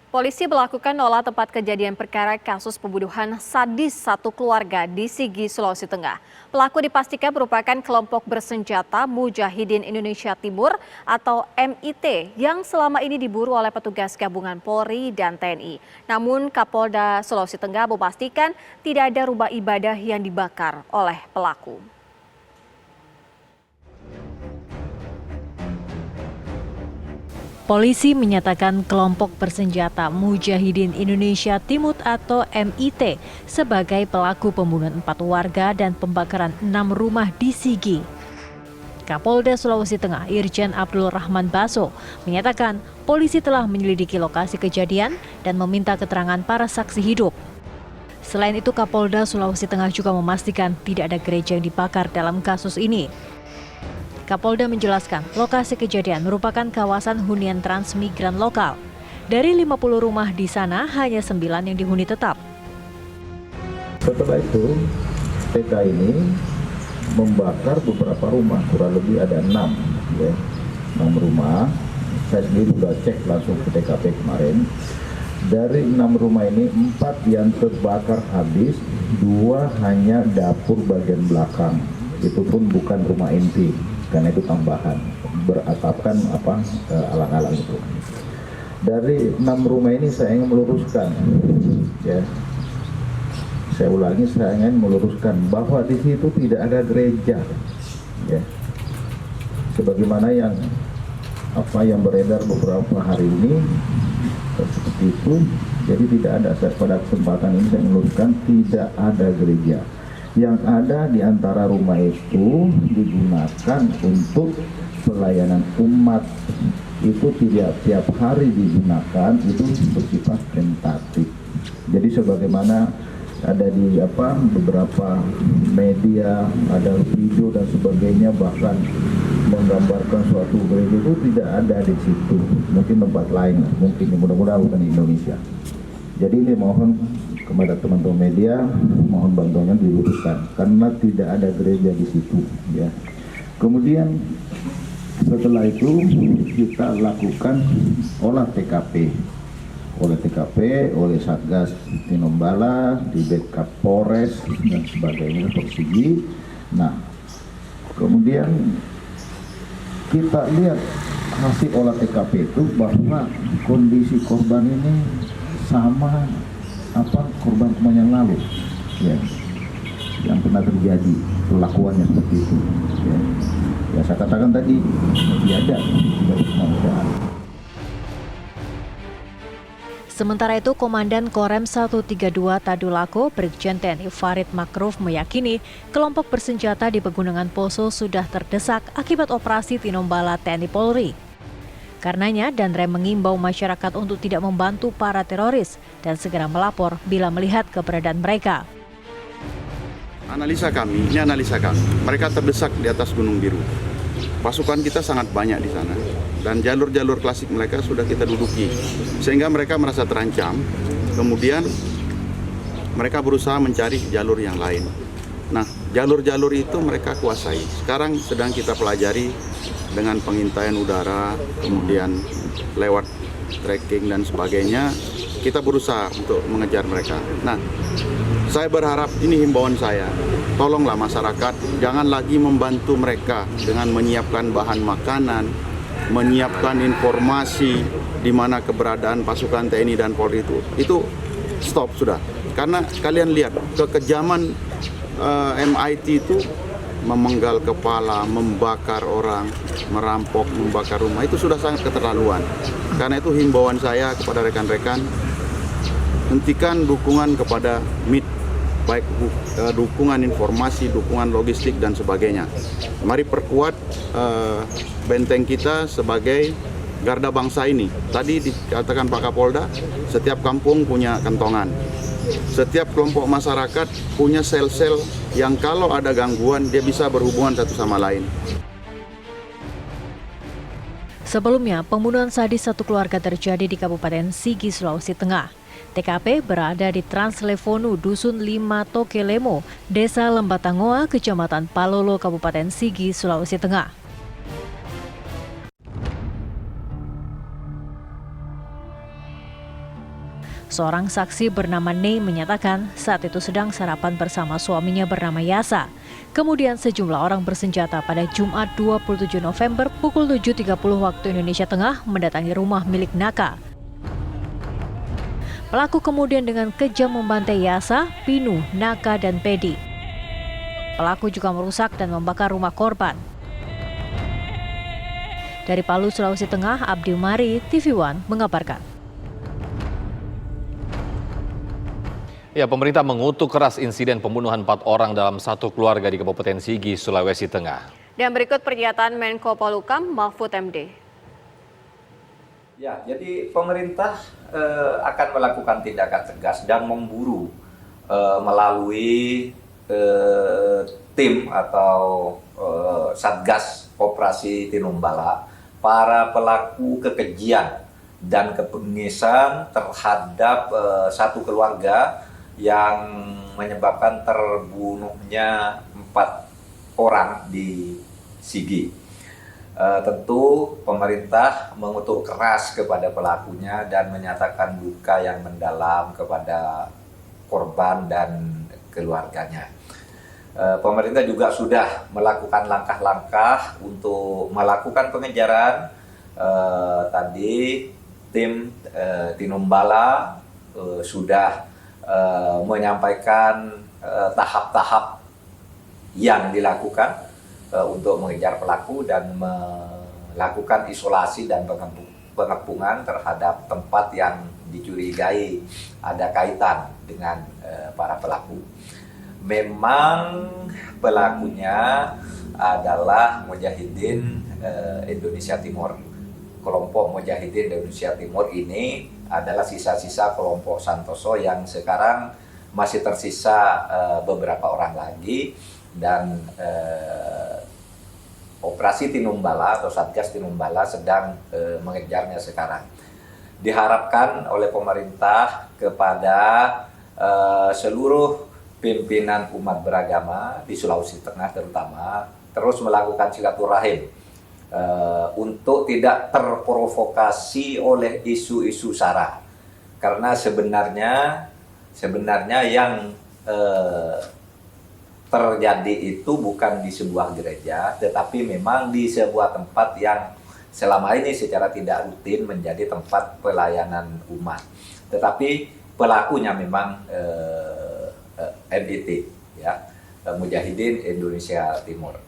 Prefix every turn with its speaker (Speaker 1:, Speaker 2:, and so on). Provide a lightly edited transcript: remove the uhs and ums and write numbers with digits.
Speaker 1: Polisi melakukan olah tempat kejadian perkara kasus pembunuhan sadis satu keluarga di Sigi, Sulawesi Tengah. Pelaku dipastikan merupakan kelompok bersenjata Mujahidin Indonesia Timur atau MIT yang selama ini diburu oleh petugas gabungan Polri dan TNI. Namun Kapolda Sulawesi Tengah memastikan tidak ada rumah ibadah yang dibakar oleh pelaku.
Speaker 2: Polisi menyatakan kelompok bersenjata Mujahidin Indonesia Timur atau MIT sebagai pelaku pembunuhan 4 warga dan pembakaran 6 rumah di Sigi. Kapolda Sulawesi Tengah Irjen Abdul Rahman Baso menyatakan polisi telah menyelidiki lokasi kejadian dan meminta keterangan para saksi hidup. Selain itu, Kapolda Sulawesi Tengah juga memastikan tidak ada gereja yang dibakar dalam kasus ini. Kapolda menjelaskan lokasi kejadian merupakan kawasan hunian transmigran lokal. Dari 50 rumah di sana, hanya 9 yang dihuni tetap.
Speaker 3: Setelah itu, TK ini membakar beberapa rumah, kurang lebih ada 6 rumah. Saya sendiri sudah cek langsung ke TKP kemarin. Dari 6 rumah ini, 4 yang terbakar habis, 2 hanya dapur bagian belakang. Itu pun bukan rumah inti, karena itu tambahan, beratapkan alang-alang itu. Dari 6 rumah ini saya ingin meluruskan, saya ingin meluruskan bahwa di situ tidak ada gereja, sebagaimana yang beredar beberapa hari ini seperti itu. Jadi tidak ada. Pada kesempatan ini saya meluruskan tidak ada gereja. Yang ada di antara rumah itu digunakan untuk pelayanan umat. Itu tidak tiap hari digunakan, itu bersifat tentatif. Jadi sebagaimana ada di beberapa media, ada video dan sebagainya, bahkan menggambarkan suatu gereja, itu tidak ada di situ. Mungkin tempat lain, mungkin mudah-mudahan bukan di Indonesia. Jadi ini mohon kepada teman-teman media, mohon bantuannya diluruskan karena tidak ada gereja di situ, ya. Kemudian setelah itu kita lakukan olah TKP, oleh Satgas Tinombala, di backup Polres dan sebagainya, Persigi. Nah, kemudian kita lihat hasil olah TKP itu bahwa kondisi korban ini sama korban yang lalu, yang pernah terjadi perlakuannya seperti itu. Saya katakan tadi tidak ada kemanusiaan.
Speaker 2: Sementara itu, Komandan Korem 132 Tadulako, Brigjen TNI Farid Makruf meyakini kelompok bersenjata di Pegunungan Poso sudah terdesak akibat operasi Tinombala TNI Polri. Karenanya, Danrem mengimbau masyarakat untuk tidak membantu para teroris dan segera melapor bila melihat keberadaan mereka.
Speaker 4: Analisa kami, mereka terdesak di atas Gunung Biru. Pasukan kita sangat banyak di sana dan jalur-jalur klasik mereka sudah kita duduki, sehingga mereka merasa terancam. Kemudian mereka berusaha mencari jalur yang lain. Nah, jalur-jalur itu mereka kuasai. Sekarang sedang kita pelajari dengan pengintaian udara, kemudian lewat tracking dan sebagainya, kita berusaha untuk mengejar mereka. Nah, saya berharap, ini himbauan saya, tolonglah masyarakat, jangan lagi membantu mereka dengan menyiapkan bahan makanan, menyiapkan informasi di mana keberadaan pasukan TNI dan Polri itu. Itu stop sudah. Karena kalian lihat, kekejaman MIT itu memenggal kepala, membakar orang, merampok, membakar rumah, itu sudah sangat keterlaluan. Karena itu himbauan saya kepada rekan-rekan, hentikan dukungan kepada MIT, baik dukungan informasi, dukungan logistik dan sebagainya. Mari perkuat benteng kita sebagai garda bangsa ini. Tadi dikatakan Pak Kapolda, setiap kampung punya kentongan. Setiap kelompok masyarakat punya sel-sel yang kalau ada gangguan dia bisa berhubungan satu sama lain.
Speaker 2: Sebelumnya, pembunuhan sadis satu keluarga terjadi di Kabupaten Sigi, Sulawesi Tengah. TKP berada di Translevonu, Dusun 5 Tokelemo, Desa Lembatangoa, Kecamatan Palolo, Kabupaten Sigi, Sulawesi Tengah. Seorang saksi bernama Nei menyatakan saat itu sedang sarapan bersama suaminya bernama Yasa. Kemudian sejumlah orang bersenjata pada Jumat 27 November pukul 7.30 waktu Indonesia Tengah mendatangi rumah milik Naka. Pelaku kemudian dengan kejam membantai Yasa, Pinu, Naka, dan Pedi. Pelaku juga merusak dan membakar rumah korban. Dari Palu, Sulawesi Tengah, Abdi Umari, TV One mengabarkan.
Speaker 5: Ya, pemerintah mengutuk keras insiden pembunuhan 4 orang dalam satu keluarga di Kabupaten Sigi, Sulawesi Tengah.
Speaker 1: Dan berikut pernyataan Menko Polhukam Mahfud MD.
Speaker 6: Ya, jadi pemerintah akan melakukan tindakan tegas dan memburu melalui tim atau Satgas Operasi Tinombala para pelaku kekejian dan kebengisan terhadap satu keluarga yang menyebabkan terbunuhnya 4 orang di Sigi. Tentu pemerintah mengutuk keras kepada pelakunya dan menyatakan duka yang mendalam kepada korban dan keluarganya. Pemerintah juga sudah melakukan langkah-langkah untuk melakukan pengejaran. Tadi tim Tinombala sudah menyampaikan tahap-tahap yang dilakukan untuk mengejar pelaku dan melakukan isolasi dan pengepungan terhadap tempat yang dicurigai ada kaitan dengan para pelaku. Memang pelakunya adalah Mujahidin Indonesia Timur. Kelompok Mujahidin Indonesia Timur ini adalah sisa-sisa kelompok Santoso yang sekarang masih tersisa beberapa orang lagi, dan Operasi Tinombala atau Satgas Tinombala sedang mengejarnya sekarang. Diharapkan oleh pemerintah kepada seluruh pimpinan umat beragama di Sulawesi Tengah terutama terus melakukan silaturahim untuk tidak terprovokasi oleh isu-isu sara, karena sebenarnya yang terjadi itu bukan di sebuah gereja, tetapi memang di sebuah tempat yang selama ini secara tidak rutin menjadi tempat pelayanan umat. Tetapi pelakunya memang MIT, ya, Mujahidin Indonesia Timur.